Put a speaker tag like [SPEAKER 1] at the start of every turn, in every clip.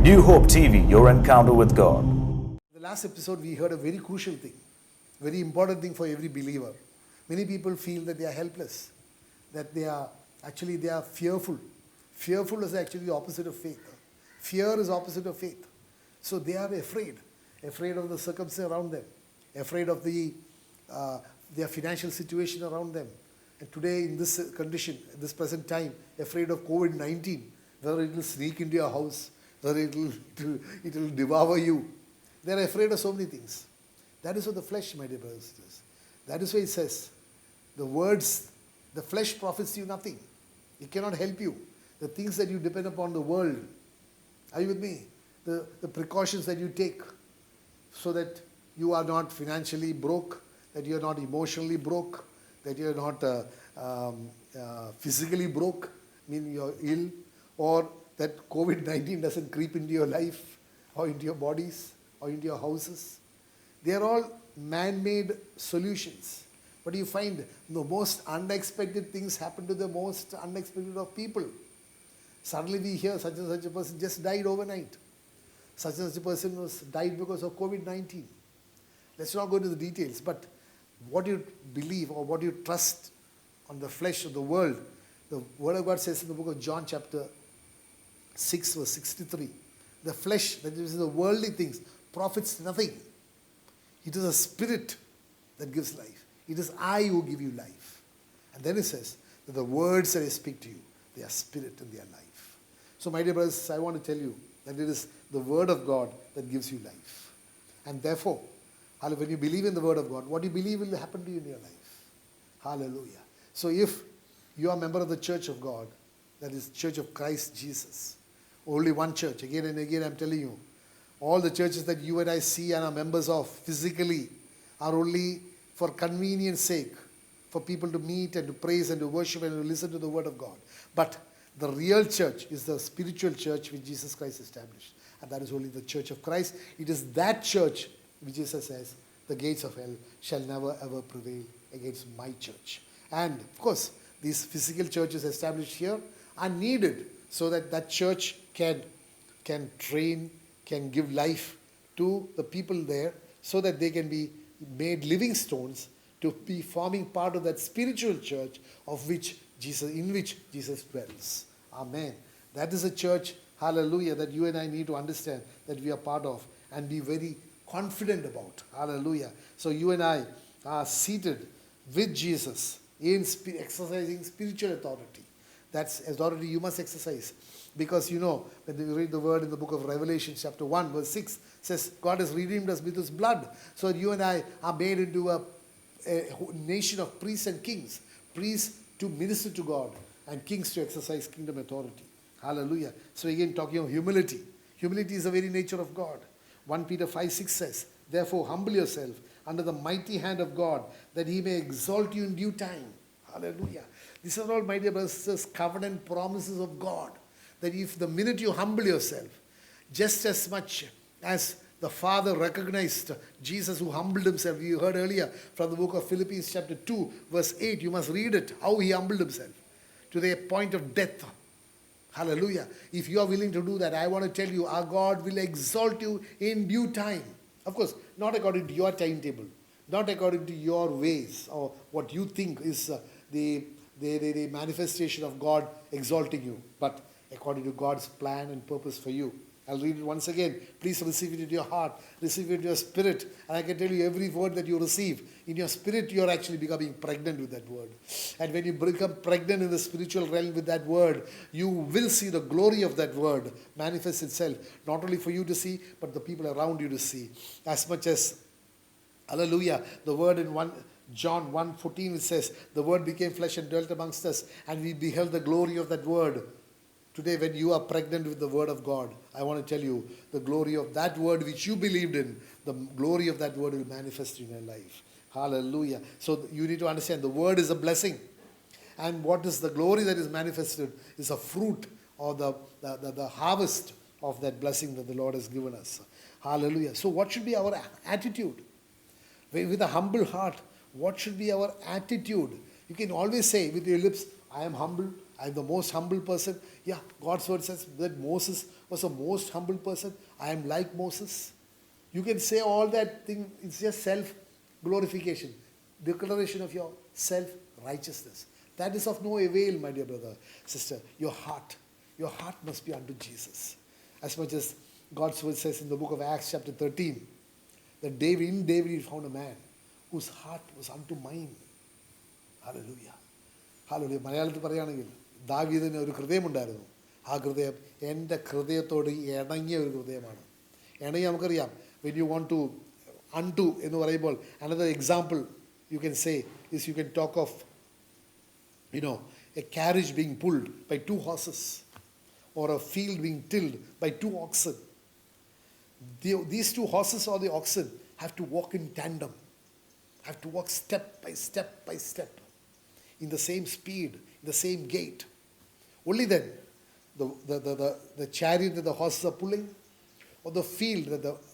[SPEAKER 1] New Hope TV, your encounter with God.
[SPEAKER 2] The last episode, we heard a very crucial thing, very important thing for every believer. Many people feel that they are helpless, that they are fearful. Fearful is actually the opposite of faith. Fear is opposite of faith. So they are afraid of the circumstance around them, afraid of their financial situation around them. And today, in this condition, at this present time, afraid of COVID-19, whether it will sneak into your house, whether it will devour you. They are afraid of so many things. That is what the flesh, my dear brothers and sisters. That is why it says, the flesh profits you nothing. It cannot help you. The things that you depend upon the world, are you with me? The precautions that you take so that you are not financially broke, that you are not emotionally broke, that you are not physically broke, meaning you are ill, or that COVID-19 doesn't creep into your life or into your bodies or into your houses. They are all man-made solutions. But you find the most unexpected things happen to the most unexpected of people. Suddenly we hear such and such a person just died overnight. Such and such a person died because of COVID-19. Let's not go into the details, but what you believe or what you trust on the flesh of the world, the Word of God says in the book of John chapter 6 verse 63, the flesh, that is the worldly things, profits nothing. It is a spirit that gives life. It is I who give you life. And then it says that the words that I speak to you, they are spirit and they are life. So my dear brothers, I want to tell you that it is the Word of God that gives you life. And therefore, when you believe in the Word of God, what you believe will happen to you in your life. Hallelujah. So if you are a member of the Church of God, that is Church of Christ Jesus, only one church, again and again I'm telling you, all the churches that you and I see and are members of physically are only for convenience sake, for people to meet and to praise and to worship and to listen to the Word of God. But the real church is the spiritual church which Jesus Christ established. And that is only the Church of Christ. It is that church which Jesus says, the gates of hell shall never ever prevail against my church. And of course, these physical churches established here are needed so that that church can train, can give life to the people there so that they can be made living stones to be forming part of that spiritual church in which Jesus dwells. Amen. That is a church, hallelujah, that you and I need to understand that we are part of and be very confident about. Hallelujah. So you and I are seated with Jesus in exercising spiritual authority. That's authority you must exercise. Because you know, when you read the word in the book of Revelation chapter 1 verse 6, says God has redeemed us with His blood. So you and I are made into a nation of priests and kings. Priests to minister to God and kings to exercise kingdom authority. Hallelujah. So again, talking of humility. Humility is the very nature of God. 1 Peter 5:6 says, therefore humble yourself under the mighty hand of God, that He may exalt you in due time. Hallelujah. These are all, my dear brothers and sisters, covenant promises of God. That if the minute you humble yourself, just as much as the Father recognized Jesus who humbled Himself. You heard earlier from the book of Philippians chapter 2 verse 8. You must read it, how He humbled Himself to the point of death. Hallelujah. If you are willing to do that, I want to tell you, our God will exalt you in due time. Of course, not according to your timetable, not according to your ways or what you think is the manifestation of God exalting you, but according to God's plan and purpose for you. I'll read it once again. Please receive it into your heart. Receive it into your spirit. And I can tell you, every word that you receive, in your spirit, you're actually becoming pregnant with that word. And when you become pregnant in the spiritual realm with that word, you will see the glory of that word manifest itself. Not only for you to see, but the people around you to see. As much as, hallelujah, the word in John 1:14, it says, the word became flesh and dwelt amongst us, and we beheld the glory of that word. Today, when you are pregnant with the Word of God, I want to tell you, the glory of that Word which you believed in, the glory of that Word will manifest in your life. Hallelujah. So you need to understand, the Word is a blessing. And what is the glory that is manifested is a fruit or the harvest of that blessing that the Lord has given us. Hallelujah. So what should be our attitude? With a humble heart, what should be our attitude? You can always say with your lips, I am humble, I'm the most humble person. Yeah, God's word says that Moses was the most humble person. I am like Moses. You can say all that thing, it's just self-glorification, declaration of your self-righteousness. That is of no avail, my dear brother, sister. Your heart must be unto Jesus. As much as God's word says in the book of Acts chapter 13, that in David he found a man whose heart was unto mine. Hallelujah. Hallelujah. മലയാളത്തിൽ പറയുകയാണെങ്കിൽ ദാവീദിന് ഒരു ഹൃദയമുണ്ടായിരുന്നു. ആ ഹൃദയം എൻ്റെ ഹൃദയത്തോട് ഇണങ്ങിയ ഒരു ഹൃദയമാണ്. ഇണങ്ങി നമുക്കറിയാം, when you want to unto എന്ന് പറയുമ്പോൾ, another example you can say is you can talk of, a carriage being pulled by two horses or a field being tilled by two oxen. These two horses or the oxen have to walk in tandem, have to walk step by step by step, in the same speed, in the same gait. Only then the chariot that the horses are pulling or the field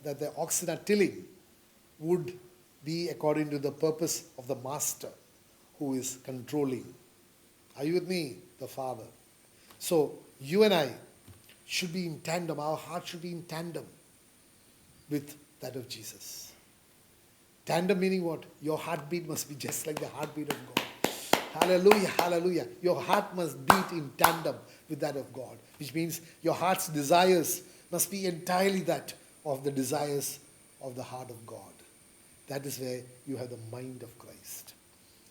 [SPEAKER 2] that the oxen are tilling would be according to the purpose of the master who is controlling. Are you with me? The Father. So you and I should be in tandem. Our heart should be in tandem with that of Jesus. Tandem meaning what? Your heartbeat must be just like the heartbeat of God. Hallelujah, hallelujah. Your heart must beat in tandem with that of God, which means your heart's desires must be entirely that of the desires of the heart of God. That is where you have the mind of Christ.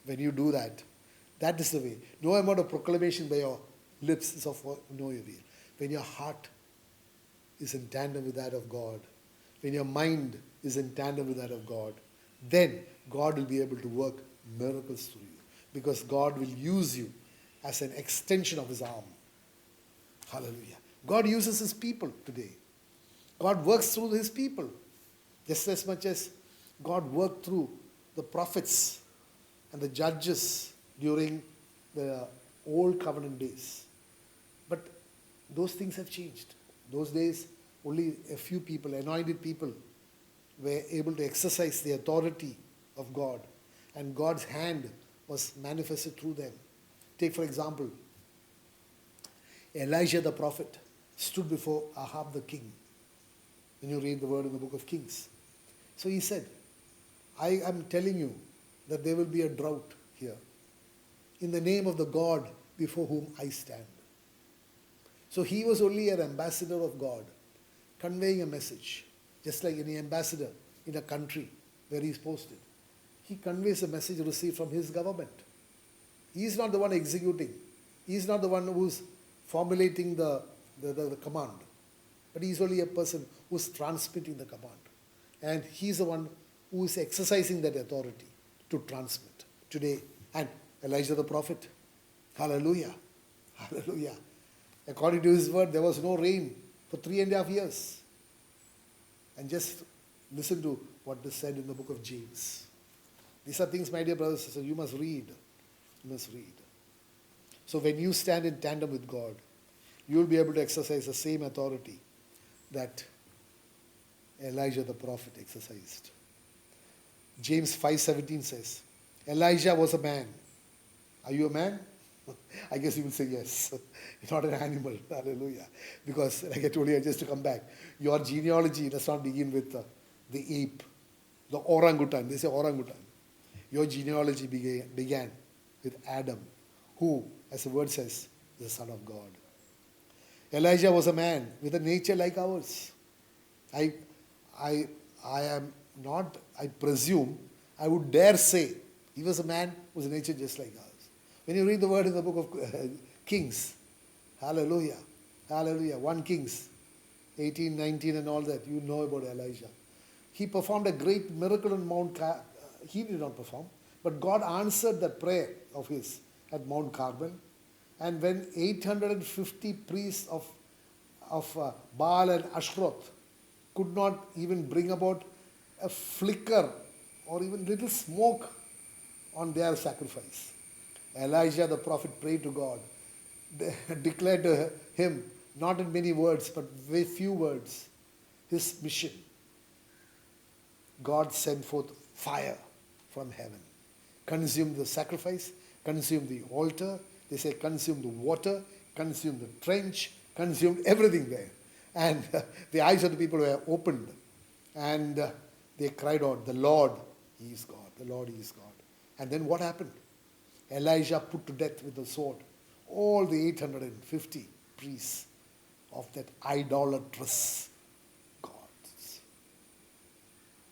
[SPEAKER 2] When you do that, that is the way. No amount of proclamation by your lips is of no avail. When your heart is in tandem with that of God, when your mind is in tandem with that of God, then God will be able to work miracles through you. Because God will use you as an extension of his arm. Hallelujah. God uses his people today. God works through his people. Just as much as God worked through the prophets and the judges during the old covenant days. But those things have changed. Those days, only a few people, anointed people, were able to exercise the authority of God. And God's hand was manifested through them. Take, for example, Elijah the prophet stood before Ahab the king. When you read the word in the book of Kings. So he said, I am telling you that there will be a drought here in the name of the God before whom I stand. So he was only an ambassador of God, conveying a message, just like any ambassador in a country where he is posted. He conveys a message received from his government. He is not the one executing. He is not the one who is formulating the command. But he is only a person who is transmitting the command. And he is the one who is exercising that authority to transmit. Today, and Elijah the prophet, hallelujah, hallelujah. According to his word, there was no rain for 3.5 years. And just listen to what is said in the book of James. These are things, my dear brothers and sisters, you must read. You must read. So when you stand in tandem with God, you will be able to exercise the same authority that Elijah the prophet exercised. James 5:17 says, Elijah was a man. Are you a man? I guess you will say yes. You're not an animal. Hallelujah. Because, like I told you, just to come back, your genealogy does not begin with the ape, the orangutan. They say orangutan. Your genealogy began with Adam, who, as the word says, is the Son of God. Elijah was a man with a nature like ours. I presume, I would dare say, he was a man whose nature just like ours. When you read the word in the book of Kings, hallelujah, hallelujah, 1 Kings, 18, 19 and all that, you know about Elijah. He performed a great miracle on Mount Carmel. He did not perform, but God answered that prayer of his at Mount Carmel. And when 850 priests of Baal and Ashtaroth could not even bring about a flicker or even little smoke on their sacrifice, Elijah the prophet prayed to God, declared to him, not in many words, but very few words, his mission. God sent forth fire from heaven, consumed the sacrifice, consumed the altar, They say consumed the water, consumed the trench, consumed everything there. And the eyes of the people were opened. And they cried out, the Lord, He is God. The Lord, He is God. And then what happened? Elijah put to death with the sword all the 850 priests of that idolatrous gods.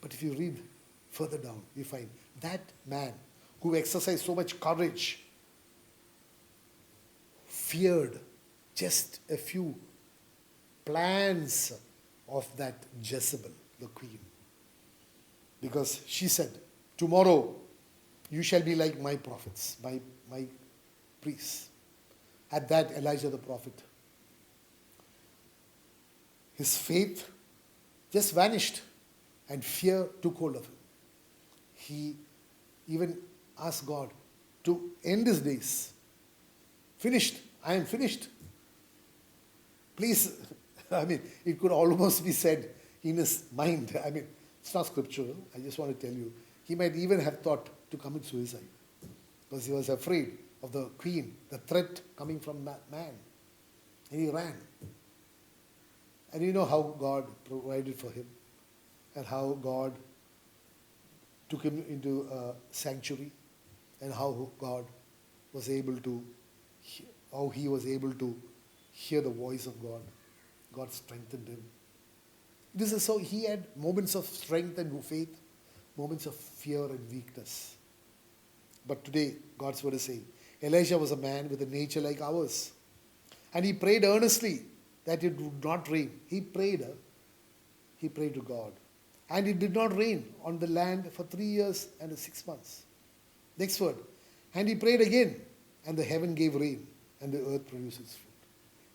[SPEAKER 2] But if you read further down, you find that man who exercised so much courage feared just a few plans of that Jezebel, the queen. Because she said, tomorrow you shall be like my prophets, my priests. At that, Elijah the prophet, his faith just vanished and fear took hold of him. He even asked God to end his days. Finished. I am finished. Please, it could almost be said in his mind. It's not scriptural. I just want to tell you. He might even have thought to commit suicide because he was afraid of the queen, the threat coming from that man. And he ran. And you know how God provided for him and how God took him into a sanctuary and how God was able to, how he was able to hear the voice of God. God strengthened him. This is so he had moments of strength and faith, moments of fear and weakness. But today, God's word is saying, Elijah was a man with a nature like ours. And he prayed earnestly that it would not rain. He prayed to God. And it did not rain on the land for 3 years and 6 months. Next word. And he prayed again, and the heaven gave rain, and the earth produced its fruit.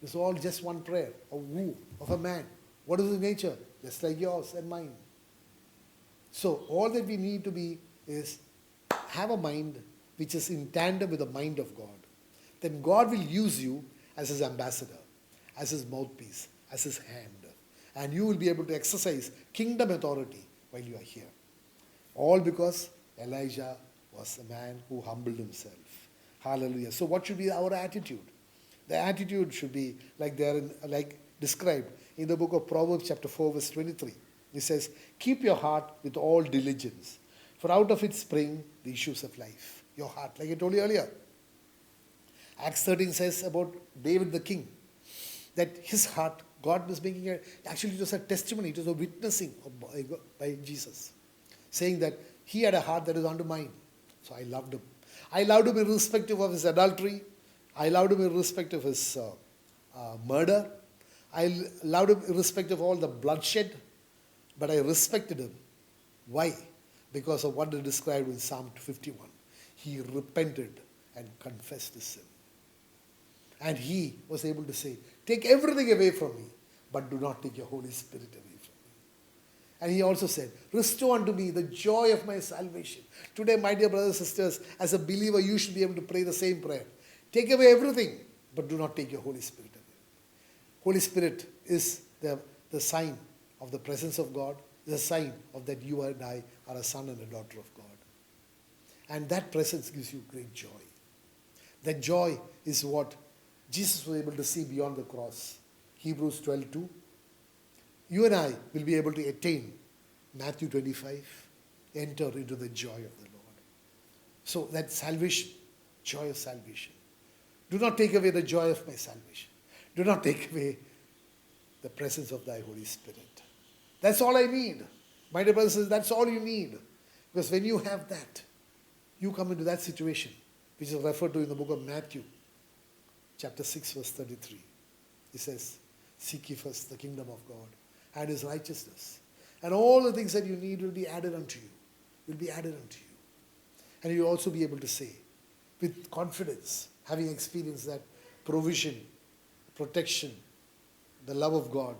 [SPEAKER 2] This is all just one prayer, of a man. What is his nature? Just like yours and mine. So all that we need to be is have a mind which is in tandem with the mind of God. Then God will use you as his ambassador, as his mouthpiece, as his hand. And you will be able to exercise kingdom authority while you are here. All because Elijah was a man who humbled himself. Hallelujah. So what should be our attitude? The attitude should be like described in the book of Proverbs chapter 4 verse 23. It says, keep your heart with all diligence, for out of it spring the issues of life. Your heart, like I told you earlier. Acts 13 says about David the king, that his heart, God was making actually it was a testimony, it was a witnessing by Jesus, saying that he had a heart that is unto mine. So I loved him. I loved him irrespective of his adultery. I loved him irrespective of his murder. I loved him irrespective of all the bloodshed. But I respected him. Why? Because of what is described in Psalm 51. He repented and confessed his sin. And he was able to say, take everything away from me, but do not take your Holy Spirit away from me. And he also said, restore unto me the joy of my salvation. Today, my dear brothers and sisters, as a believer, you should be able to pray the same prayer. Take away everything, but do not take your Holy Spirit away. Holy Spirit is the sign of the presence of God, is a sign of that you and I are a son and a daughter of God. And that presence gives you great joy. That joy is what Jesus was able to see beyond the cross. Hebrews 12:2. You and I will be able to attain Matthew 25, enter into the joy of the Lord. So that salvation, joy of salvation. Do not take away the joy of my salvation. Do not take away the presence of thy Holy Spirit. That's all I need. My dear brothers, that's all you need. Because when you have that, you come into that situation, which is referred to in the book of Matthew, chapter 6, verse 33. It says, seek ye first the kingdom of God and his righteousness. And all the things that you need will be added unto you. Will be added unto you. And you'll also be able to say, with confidence, having experienced that provision, protection, the love of God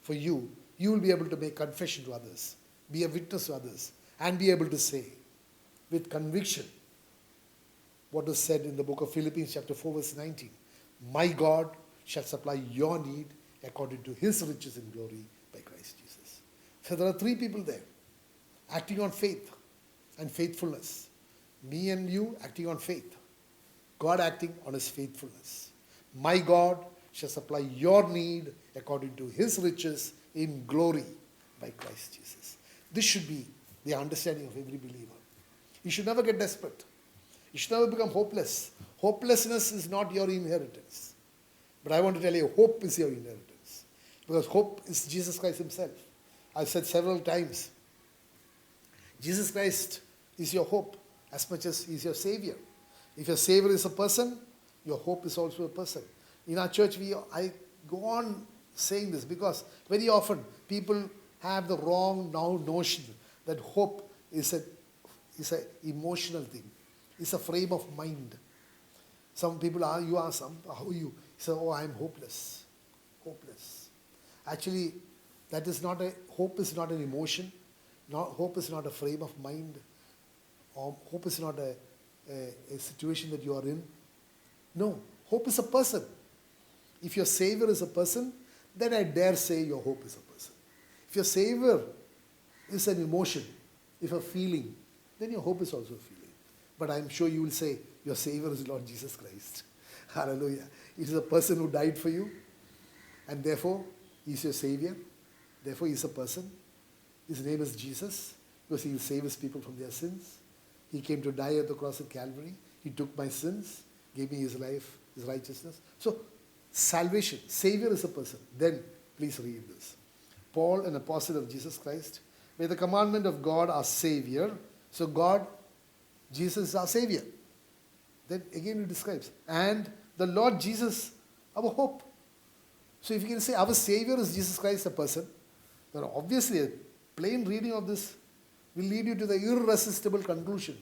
[SPEAKER 2] for you, you will be able to make confession to others, be a witness to others, and be able to say with conviction what was said in the book of Philippians chapter 4 verse 19. My God shall supply your need according to his riches in glory by Christ Jesus. So there are three people there acting on faith and faithfulness. Me and you acting on faith. God acting on his faithfulness. My God shall supply your need according to his riches in glory by Christ Jesus. This should be the understanding of every believer. You should never get desperate. You should never become hopeless. Hopelessness is not your inheritance. But I want to tell you, hope is your inheritance. Because hope is Jesus Christ himself. I've said several times, Jesus Christ is your hope as much as he is your Savior. If your Savior is a person, your hope is also a person. In our church, I go on saying this because very often people have the wrong notion that hope is an emotional thing. It's a frame of mind. Some people you ask them, how are you? Say, oh, I'm hopeless. Hopeless. Actually, hope is not an emotion. Hope is not a frame of mind. Hope is not a situation that you are in. No, hope is a person. If your Savior is a person, then I dare say your hope is a person. If your Savior is an emotion, if a feeling, then your hope is also a feeling. But I'm sure you will say, your Savior is Lord Jesus Christ. Hallelujah. He is a person who died for you, and therefore, he is your Savior. Therefore, he is a person. His name is Jesus, because he will save his people from their sins. He came to die at the cross of Calvary. He took my sins, gave me his life, his righteousness. So, salvation, Savior is a person. Then, please read this. Paul, an apostle of Jesus Christ, by the commandment of God, our Savior. So, God, Jesus is our Savior. Then again he describes. And the Lord Jesus, our hope. So if you can say our Savior is Jesus Christ, a person, then obviously a plain reading of this will lead you to the irresistible conclusion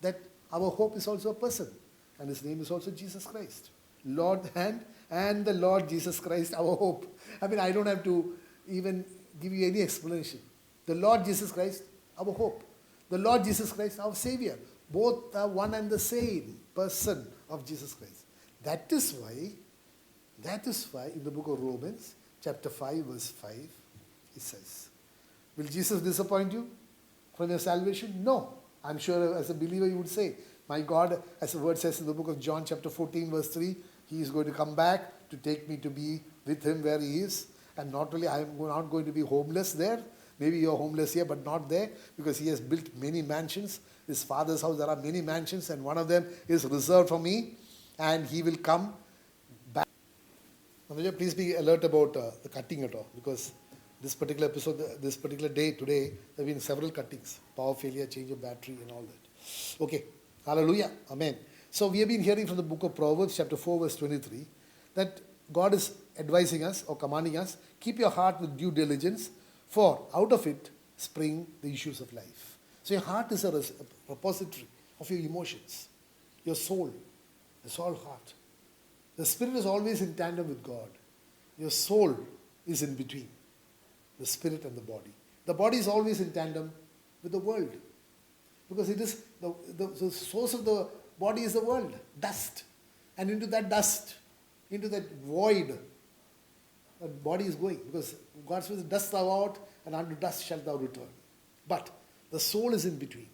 [SPEAKER 2] that our hope is also a person. And his name is also Jesus Christ. Lord and the Lord Jesus Christ, our hope. I mean, I don't have to even give you any explanation. The Lord Jesus Christ, our hope. The Lord Jesus Christ, our Savior. Both are one and the same person of Jesus Christ. That is why in the book of Romans, chapter 5, verse 5, it says, will Jesus disappoint you from your salvation? No. I'm sure as a believer you would say, my God, as the word says in the book of John, chapter 14, verse 3, he is going to come back to take me to be with him where he is. And not only I am not going to be homeless there, maybe you're homeless here but not there, because he has built many mansions. His father's house, there are many mansions, and one of them is reserved for me, and he will come back. Now, please be alert about the cutting at all, because this particular episode, this particular day, today, there have been several cuttings. Power failure, change of battery, and all that. Okay. Hallelujah. Amen. So we have been hearing from the book of Proverbs, chapter 4, verse 23, that God is advising us or commanding us, keep your heart with due diligence, for out of it spring the issues of life. So your heart is a repository of your emotions, your soul, the soul heart. The spirit is always in tandem with God. Your soul is in between the spirit and the body. The body is always in tandem with the world, because it is the source of the body is the world, dust. And into that dust, into that void, the body is going, because God says, dust thou out, and unto dust shalt thou return. But the soul is in between.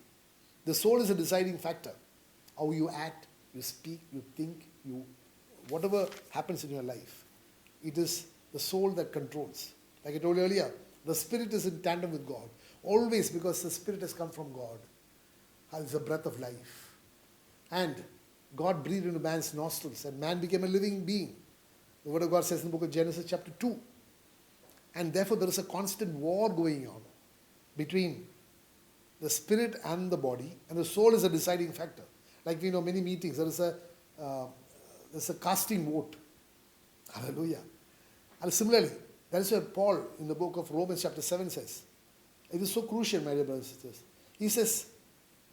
[SPEAKER 2] The soul is a deciding factor. How you act, you speak, you think, whatever happens in your life. It is the soul that controls. Like I told you earlier, the spirit is in tandem with God. Always, because the spirit has come from God. It's the breath of life. And God breathed into man's nostrils, and man became a living being. The word of God says in the book of Genesis chapter 2. And therefore there is a constant war going on between the spirit and the body, and the soul is a deciding factor. Like we know many meetings, there is a casting vote. Hallelujah. And similarly, that is what Paul in the book of Romans chapter 7 says. It is so crucial, my dear brothers and sisters. He says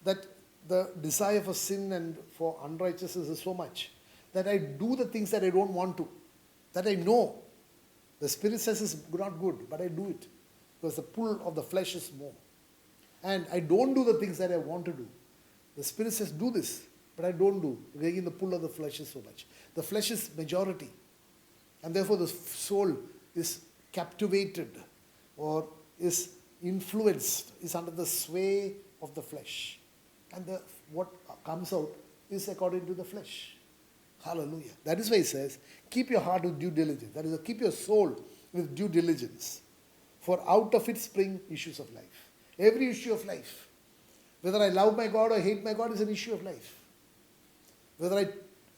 [SPEAKER 2] that the desire for sin and for unrighteousness is so much that I do the things that I don't want to, that I know. The Spirit says it's not good, but I do it because the pull of the flesh is more. And I don't do the things that I want to do. The Spirit says do this, but I don't do. Again, the pull of the flesh is so much. The flesh is majority. And therefore the soul is captivated or is influenced, is under the sway of the flesh. And what comes out is according to the flesh. Hallelujah. That is why he says, keep your heart with due diligence. That is, keep your soul with due diligence. For out of it spring issues of life. Every issue of life. Whether I love my God or hate my God is an issue of life. Whether I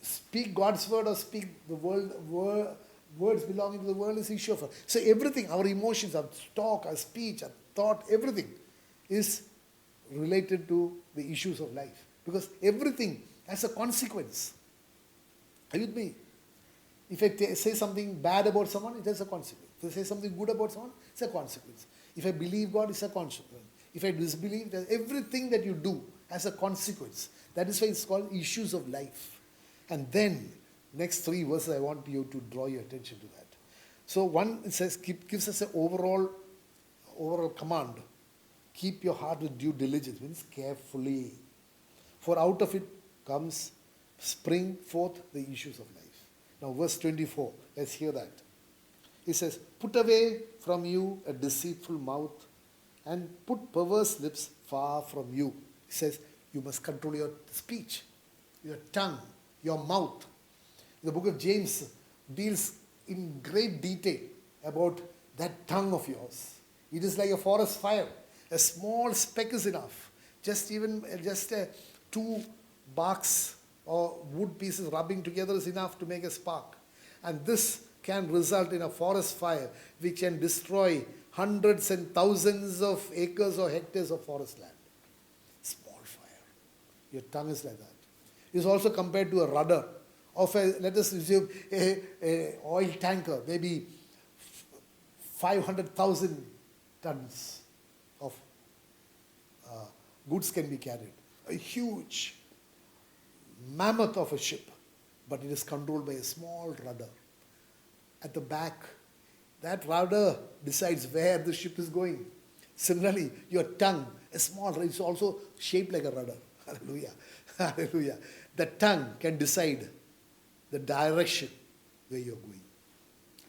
[SPEAKER 2] speak God's word or speak the words belonging to the world is an issue of life. So everything, our emotions, our talk, our speech, our thought, everything is related to the issues of life. Because everything has a consequence. Are you with me? If I say something bad about someone, it has a consequence. If I say something good about someone, it's a consequence. If I believe God, it's a consequence. If I disbelieve, everything that you do has a consequence. That is why it's called issues of life. And then, next 3 verses, I want you to draw your attention to that. So one, it says, gives us an overall command. Keep your heart with due diligence, means carefully. For out of it comes, spring forth the issues of life. Now verse 24, let's hear that. It says, put away from you a deceitful mouth and put perverse lips far from you. It says, you must control your speech, your tongue, your mouth. The book of James deals in great detail about that tongue of yours. It is like a forest fire. A small speck is enough. Just 2 barks or wood pieces rubbing together is enough to make a spark. And this can result in a forest fire which can destroy hundreds and thousands of acres or hectares of forest land. Small fire. Your tongue is like that. It is also compared to a rudder of let us assume a oil tanker, maybe 500,000 tons of goods can be carried. A huge mammoth of a ship, but it is controlled by a small rudder. At the back, that rudder decides where the ship is going. Similarly, your tongue, a small, it's also shaped like a rudder. Hallelujah. Hallelujah. The tongue can decide the direction where you're going.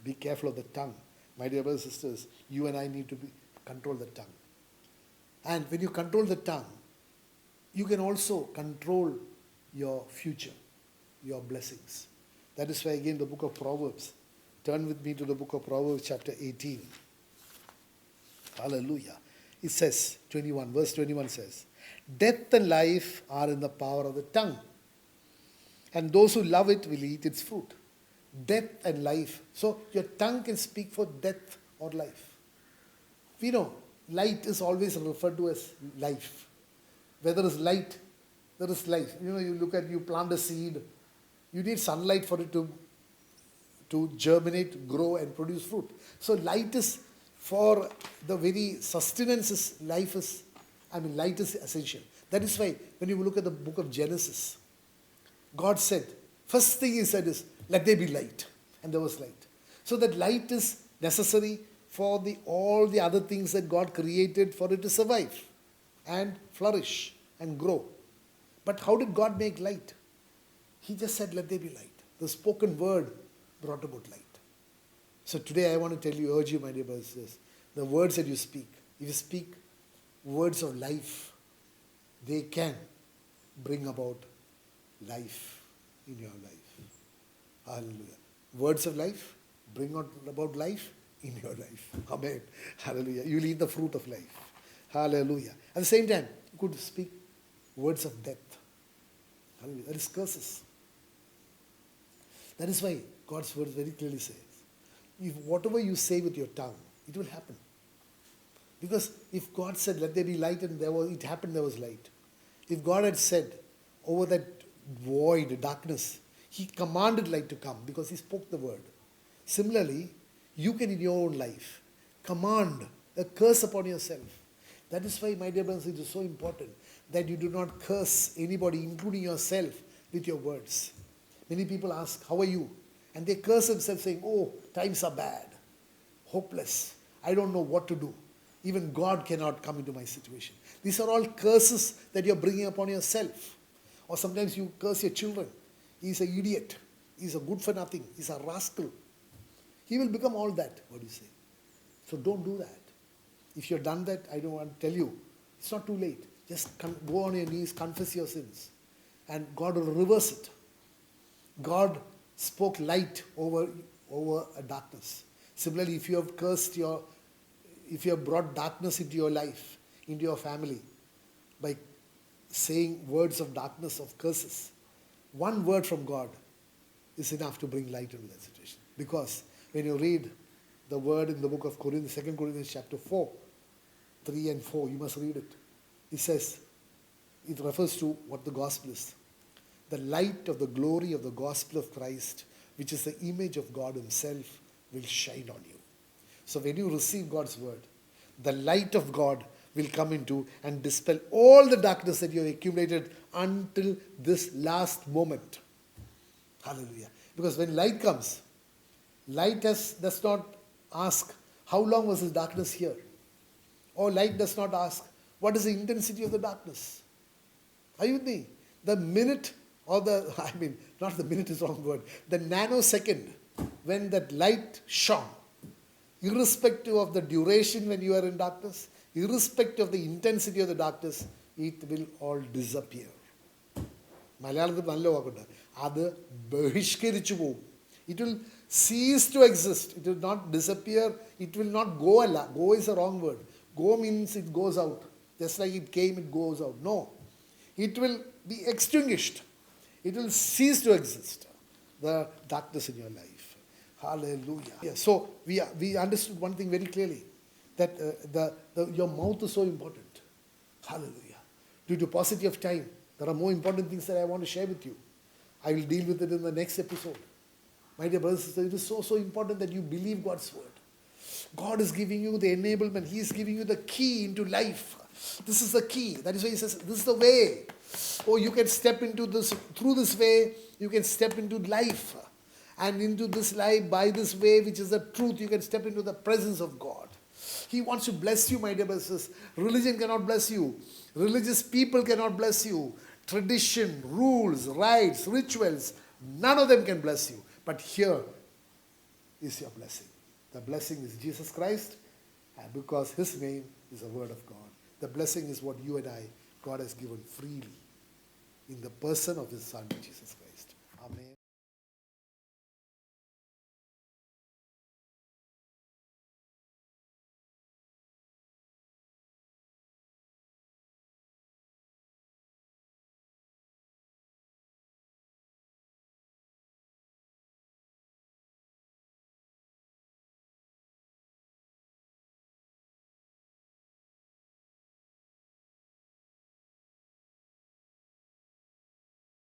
[SPEAKER 2] Be careful of the tongue. My dear brothers and sisters, you and I need to control the tongue. And when you control the tongue, you can also control your future, your blessings. That is why again the book of Proverbs. Turn with me to the book of Proverbs chapter 18. Hallelujah. It says, verse 21 says, death and life are in the power of the tongue, and those who love it will eat its fruit. Death and life. So your tongue can speak for death or life. We know light is always referred to as life. Where there is light, there is life. You plant a seed, you need sunlight for it to germinate, grow, and produce fruit. So light is for the very sustenance. Light is essential. That is why when you look at the book of Genesis, God said, first thing he said is, let there be light. And there was light. So that light is necessary for all the other things that God created for it to survive and flourish and grow. But how did God make light? He just said, let there be light. The spoken word brought about light. So today I want to urge you, my dear brothers, the words that you speak, if you speak words of life, they can bring about life in your life. Hallelujah. Words of life bring about life in your life. Amen. Hallelujah. You will eat the fruit of life. Hallelujah. At the same time, you could speak words of death. Hallelujah. That is curses. That is why God's word very clearly says, if whatever you say with your tongue, it will happen. Because if God said, let there be light, and it happened, there was light. If God had said, over that void, darkness, he commanded light to come because he spoke the word. Similarly, you can in your own life command a curse upon yourself. That is why, my dear brothers, it is so important that you do not curse anybody, including yourself, with your words. Many people ask, how are you? And they curse themselves saying, oh, times are bad, hopeless, I don't know what to do. Even God cannot come into my situation. These are all curses that you're bringing upon yourself. Or sometimes you curse your children. He's an idiot. He's a good for nothing. He's a rascal. He will become all that, what do you say? So don't do that. If you've done that, I don't want to tell you. It's not too late. Just go on your knees, confess your sins. and God will reverse it. God spoke light over a darkness. Similarly, if you have if you have brought darkness into your life, into your family, by saying words of darkness, of curses, one word from God is enough to bring light into that situation. Because when you read the word in the book of Corinthians, 2 Corinthians chapter 4, 3 and 4, you must read it. It says, it refers to what the gospel is. The light of the glory of the gospel of Christ, which is the image of God himself, will shine on you. So when you receive God's word, the light of God will come into and dispel all the darkness that you have accumulated until this last moment. Hallelujah. Because when light comes, light does not ask, how long was this darkness here? Or light does not ask, what is the intensity of the darkness? Are you with me? The minute not the minute is the wrong word, the nanosecond when that light shone, irrespective of the duration when you are in darkness, irrespective of the intensity of the darkness, it will all disappear. മലയാളത്തിൽ നല്ല വാക്കുണ്ട്, അത് ബഹിഷ്കരിച്ചു പോകും. It will cease to exist. It will not disappear. It will not go. Go is a wrong word. Go means it goes out. Just like it came, it goes out. No. It will be extinguished. It will cease to exist. The darkness in your life. Hallelujah. Yeah, so we understood one thing very clearly, that your mouth is so important. Hallelujah. Due to paucity of time, there are more important things that I want to share with you. I will deal with it in the next episode. My dear brothers and sisters, it is so important that you believe God's word. God is giving you the enablement. He is giving you the key into life. This is the key. That is why he says, this is the way. Oh, you can step into this, through this way, you can step into life. And into this life, by this way, which is the truth, you can step into the presence of God. He wants to bless you, my dear brothers and sisters. Religion cannot bless you. Religious people cannot bless you. Tradition, rules, rites, rituals, none of them can bless you. But here is your blessing. The blessing is Jesus Christ, and because his name is the word of God. The blessing is what you and I, God has given freely in the person of his Son, Jesus Christ. Amen.